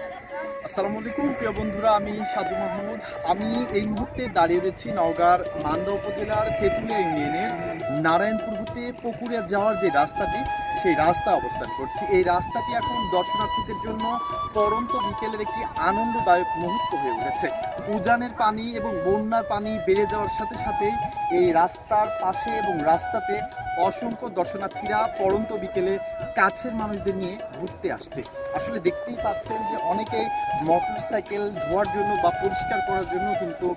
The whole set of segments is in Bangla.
আসসালামু আলাইকুম প্রিয় বন্ধুরা, আমি সাজু মাহমুদ। আমি এই মুহূর্তে দাঁড়িয়ে রয়েছি নওগাঁর মান্দা উপজেলার তেঁতুলিয়া ইউনিয়নের নারায়ণপুর হতে পুকুরিয়া যাওয়ার যে রাস্তাটি, সেই রাস্তা অবস্থান করছি। এই রাস্তাটি এখন দর্শনার্থীদের জন্য পড়ন্ত বিকেলের একটি আনন্দদায়ক মুহূর্ত হয়ে উঠেছে। উজানের পানি এবং বন্যার পানি বেড়ে যাওয়ার সাথে সাথেই এই রাস্তার পাশে এবং রাস্তাতে অসংখ্য দর্শনার্থীরা পড়ন্ত বিকেলে কাছের মানুষদের নিয়ে ঘুরতে আসছে। আসলে দেখতেই পাচ্ছেন যে অনেকেই মোটর সাইকেল ধোয়ার জন্য বা পরিষ্কার করার জন্য কিন্তু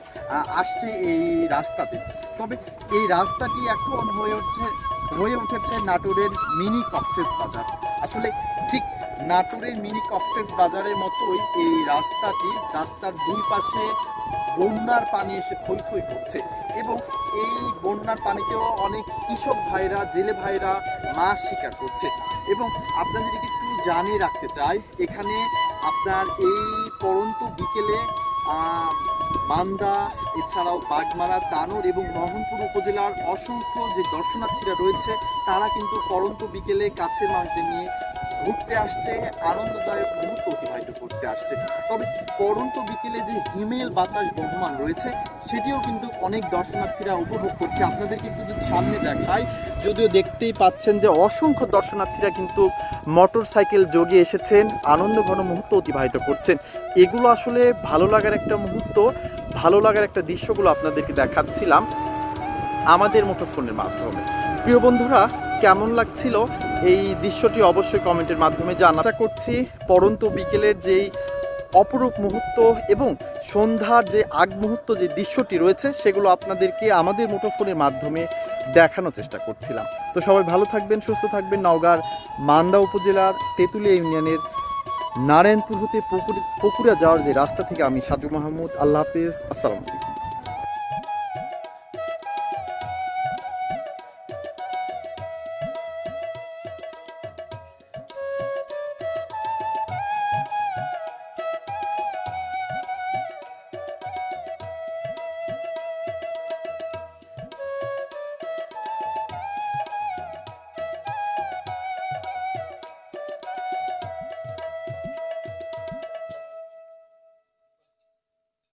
আসছে এই রাস্তাতে। তবে এই রাস্তাটি এখন হয়ে উঠেছে নাটোরের মিনি কক্সেস বাজার। আসলে ঠিক নাটোরের মিনি কক্সেস বাজারের মতোই এই রাস্তার দুই পাশে বন্যার পানি এসে থই থই করছে এবং এই বন্যার পানিতেও অনেক কৃষক ভাইরা, জেলে ভাইরা মাছ শিকার করছে। এবং আপনাদেরকে একটু জানিয়ে রাখতে চাই, এখানে আপনার এই পড়ন্ত বিকেলে মান্দা, এছাড়াও বাগমারা, তানোর এবং মোহনপুর উপজেলার অসংখ্য যে দর্শনার্থীরা রয়েছে তারা কিন্তু পড়ন্ত বিকেলে কাছের মানুষদের নিয়ে ঘুরতে আসছে, আনন্দদায়ক মুহূর্ত অতিবাহিত করতে আসছে। তবে পড়ন্ত বিকেলে যে হিমেল বাতাস বহমান রয়েছে সেটিও কিন্তু অনেক দর্শনার্থীরা উপভোগ করছে। আপনাদের কিন্তু যদি সামনে দেখায়, যদিও দেখতেই পাচ্ছেন যে অসংখ্য দর্শনার্থীরা কিন্তু মোটর সাইকেল যোগে এসেছেন, আনন্দ ঘন মুহূর্ত অতিবাহিত করছেন। এগুলো আসলে ভালো লাগার একটা মুহূর্ত, ভালো লাগার একটা দৃশ্যগুলো আপনাদেরকে দেখাচ্ছিলাম আমাদের মুঠোফোনের মাধ্যমে। প্রিয় বন্ধুরা, কেমন লাগছিল এই দৃশ্যটি অবশ্যই কমেন্টের মাধ্যমে জানাতে করছি। পড়ন্ত বিকেলের যেই অপরূপ মুহূর্ত এবং সন্ধ্যার যে আগ মুহূর্ত যে দৃশ্যটি রয়েছে সেগুলো আপনাদেরকে আমাদের মুঠোফোনের মাধ্যমে দেখানোর চেষ্টা করছিলাম। তো সবাই ভালো থাকবেন, সুস্থ থাকবেন। নওগাঁর মান্দা উপজেলার তেঁতুলিয়া ইউনিয়নের নারায়ণপুর হতে পুকুরিয়া যাওয়ার যে রাস্তা থেকে আমি সাজু মাহমুদ। আল্লাহ হাফিজ, আসসালামু আলাইকুম।